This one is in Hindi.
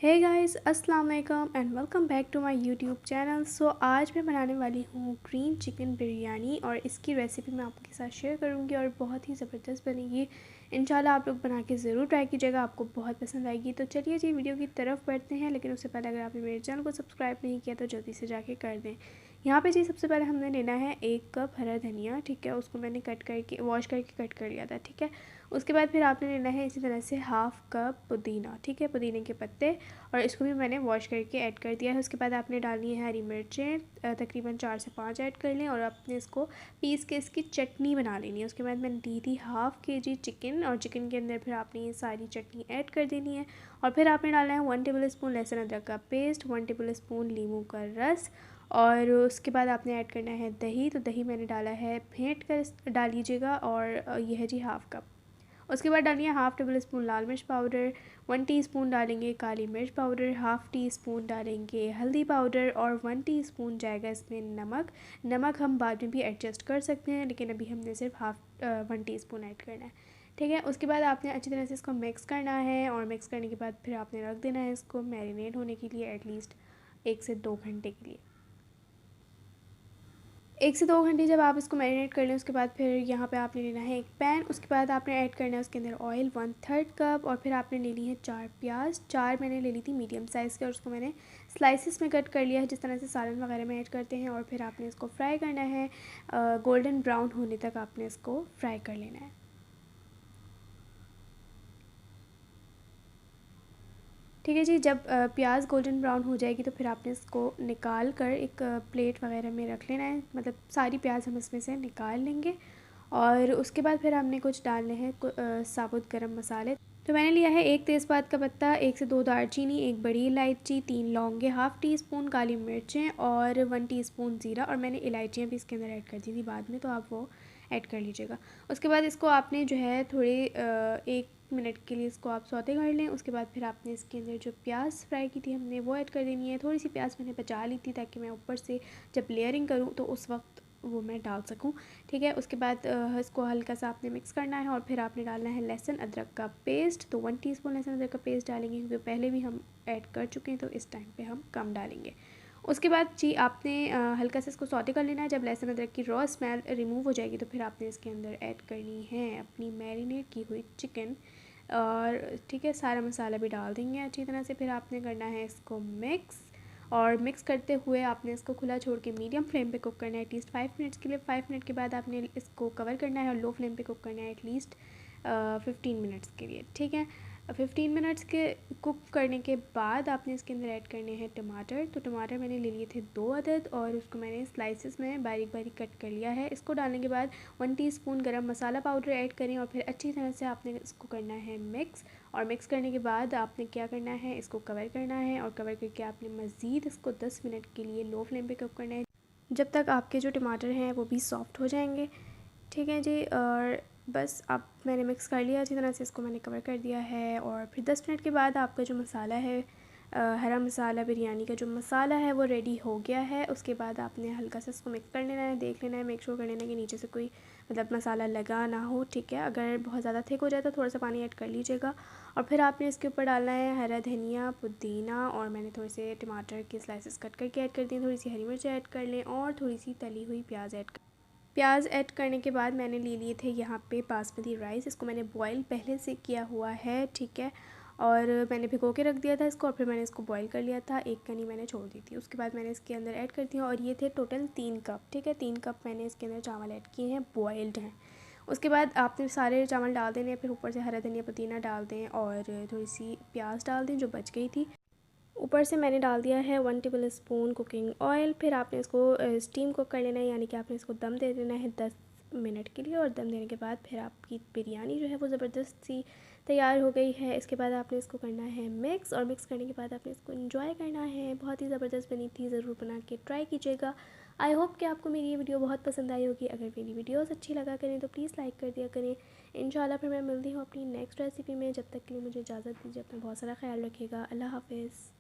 हे गाइस, अस्सलाम वालेकुम and welcome back to my YouTube channel. So आज मैं बनाने वाली हूँ ग्रीन चिकन बिरयानी और इसकी रेसिपी मैं आपके साथ शेयर करूँगी और बहुत ही ज़बरदस्त बनेगी। इंशाल्लाह आप लोग बना के ज़रूर ट्राई कीजिएगा, आपको बहुत पसंद आएगी। तो चलिए जी वीडियो की तरफ बढ़ते हैं, लेकिन उससे पहले अगर आपने मेरे चैनल को सब्सक्राइब नहीं किया तो जल्दी से जाके कर दें। यहाँ पे जी सबसे पहले हमने लेना है 1 कप हरा धनिया, ठीक है। उसको मैंने कट करके वॉश करके कट कर लिया था, ठीक है। उसके बाद फिर आपने लेना है इसी तरह से हाफ़ कप पुदीना, ठीक है, पुदीने के पत्ते, और इसको भी मैंने वॉश करके ऐड कर दिया है। उसके बाद आपने डालनी है हरी मिर्चें, तकरीबन 4 से 5 ऐड कर लें और आपने इसको पीस के इसकी चटनी बना लेनी है। उसके बाद मैंने दी थी हाफ़ केजी चिकन, और चिकन के अंदर फिर आपने ये सारी चटनी ऐड कर देनी है। और फिर आपने डालना है 1 टेबल स्पून लहसुन अदरक का पेस्ट, 1 टेबल स्पून नींबू का रस, और उसके बाद आपने ऐड करना है दही। तो दही मैंने डाला है फेंट कर डाल लीजिएगा, और यह है जी हाफ़ कप। उसके बाद डालिए हाफ़ टेबल स्पून लाल मिर्च पाउडर, 1 टीस्पून डालेंगे काली मिर्च पाउडर, हाफ़ टी स्पून डालेंगे हल्दी पाउडर, और 1 टीस्पून जाएगा इसमें नमक। नमक हम बाद में भी एडजस्ट कर सकते हैं, लेकिन अभी हमने सिर्फ 1 टीस्पून ऐड करना है, ठीक है। उसके बाद आपने अच्छी तरह से इसको मिक्स करना है, और मिक्स करने के बाद फिर आपने रख देना है इसको मैरिनेट होने के लिए एटलीस्ट 1 से 2 घंटे के लिए। 1 से 2 घंटे जब आप इसको मैरिनेट कर लें, उसके बाद फिर यहाँ पे आपने लेना है एक पैन। उसके बाद आपने ऐड करना है उसके अंदर ऑयल 1/3 कप, और फिर आपने ले ली है 4 प्याज। 4 मैंने ले ली थी मीडियम साइज़ के, और उसको मैंने स्लाइसिस में कट कर लिया है, जिस तरह से सालन वगैरह में ऐड करते हैं। और फिर आपने इसको फ्राई करना है, गोल्डन ब्राउन होने तक आपने इसको फ्राई कर लेना है, ठीक है जी। जब प्याज गोल्डन ब्राउन हो जाएगी तो फिर आपने इसको निकाल कर एक प्लेट वगैरह में रख लेना है, मतलब सारी प्याज हम इसमें से निकाल लेंगे। और उसके बाद फिर हमने कुछ डालने हैं साबुत गरम मसाले। तो मैंने लिया है 1 तेज़पात का पत्ता, 1 से 2 दालचीनी, 1 बड़ी इलायची, 3 लौंगे, हाफ़ टी स्पून काली मिर्चें, और 1 टीस्पून ज़ीरा। और मैंने इलायचियाँ भी इसके अंदर ऐड कर दी थी बाद में, तो आप वो ऐड कर लीजिएगा। उसके बाद इसको आपने जो है थोड़े 1 मिनट के लिए इसको आप सौते कर लें। उसके बाद फिर आपने इसके अंदर जो प्याज फ्राई की थी हमने वो ऐड कर देनी है। थोड़ी सी प्याज मैंने बचा ली थी ताकि मैं ऊपर से जब लेयरिंग करूँ तो उस वक्त वो मैं डाल सकूं, ठीक है। उसके बाद इसको हल्का सा आपने मिक्स करना है, और फिर आपने डालना है लहसुन अदरक का पेस्ट। तो 1 टीस्पून लहसुन अदरक का पेस्ट डालेंगे, क्योंकि पहले भी हम ऐड कर चुके हैं, तो इस टाइम पे हम कम डालेंगे। उसके बाद जी आपने हल्का सा इसको सौटे कर लेना है। जब लहसुन अदरक की रॉ स्मेल रिमूव हो जाएगी तो फिर आपने इसके अंदर ऐड करनी है अपनी मैरिनेट की हुई चिकन, और ठीक है, सारा मसाला भी डाल देंगे अच्छी तरह से। फिर आपने करना है इसको मिक्स, और मिक्स करते हुए आपने इसको खुला छोड़ के मीडियम फ्लेम पे कुक करना है एटलीस्ट 5 मिनट्स के लिए। 5 मिनट के बाद आपने इसको कवर करना है और लो फ्लेम पे कुक करना है एटलीस्ट 15 मिनट्स के लिए, ठीक है। 15 मिनट्स के कुक करने के बाद आपने इसके अंदर ऐड करने हैं टमाटर। तो टमाटर मैंने ले लिए थे 2 अदद, और उसको मैंने स्लाइसिस में बारीक बारीक कट कर लिया है। इसको डालने के बाद 1 टीस्पून गरम मसाला पाउडर ऐड करें, और फिर अच्छी तरह से आपने इसको करना है मिक्स। और मिक्स करने के बाद आपने क्या करना है, इसको कवर करना है, और कवर करके आपने मज़ीद इसको 10 मिनट के लिए लो फ्लेम पे कुक करना है, जब तक आपके जो टमाटर हैं वो भी सॉफ्ट हो जाएंगे, ठीक है जी। और बस अब मैंने मिक्स कर लिया अच्छी तरह से, इसको मैंने कवर कर दिया है। और फिर 10 मिनट के बाद आपका जो मसाला है, हरा मसाला बिरयानी का जो मसाला है वो रेडी हो गया है। उसके बाद आपने हल्का सा इसको मिक्स कर लेना है, देख लेना है, मेक श्योर कर लेना है कि नीचे से कोई मतलब मसाला लगा ना हो, ठीक है। अगर बहुत ज़्यादा थिक हो जाए तो थोड़ा सा पानी ऐड कर लीजिएगा। और फिर आपने इसके ऊपर डालना है हरा धनिया, पुदीना, और मैंने थोड़े से टमाटर के स्लाइसेस कट करके ऐड कर दिए, थोड़ी सी हरी मिर्च ऐड कर लें, और थोड़ी सी तली हुई प्याज ऐड करने के बाद मैंने ले लिए थे यहाँ पे बासमती राइस। इसको मैंने बॉईल पहले से किया हुआ है, ठीक है। और मैंने भिगो के रख दिया था इसको, और फिर मैंने इसको बॉईल कर लिया था, एक कनी मैंने छोड़ दी थी। उसके बाद मैंने इसके अंदर ऐड कर दिया, और ये थे टोटल 3 कप, ठीक है। 3 कप मैंने इसके अंदर चावल ऐड किए हैं, बॉयल्ड हैं। उसके बाद आपने सारे चावल डाल देने, फिर ऊपर से हरा धनिया पुदीना डाल दें, और थोड़ी सी प्याज डाल दें जो बच गई थी। ऊपर से मैंने डाल दिया है 1 टेबल स्पून कुकिंग ऑयल। फिर आपने इसको स्टीम कुक कर लेना है, यानी कि आपने इसको दम दे देना है 10 मिनट के लिए। और दम देने के बाद फिर आपकी बिरयानी जो है वो ज़बरदस्त सी तैयार हो गई है। इसके बाद आपने इसको करना है मिक्स, और मिक्स करने के बाद आपने इसको एंजॉय करना है। बहुत ही ज़बरदस्त बनी थी, ज़रूर बना के ट्राई कीजिएगा। आई होप कि आपको मेरी ये वीडियो बहुत पसंद आई होगी। अगर मेरी वीडियोस अच्छी लगा करें तो प्लीज़ लाइक कर दिया करें। इंशाल्लाह फिर मैं मिलती हूँ अपनी नेक्स्ट रेसिपी में। जब तक के लिए मुझे इजाज़त दीजिए, अपना बहुत सारा ख्याल रखिएगा। अल्लाह हाफ़िज़।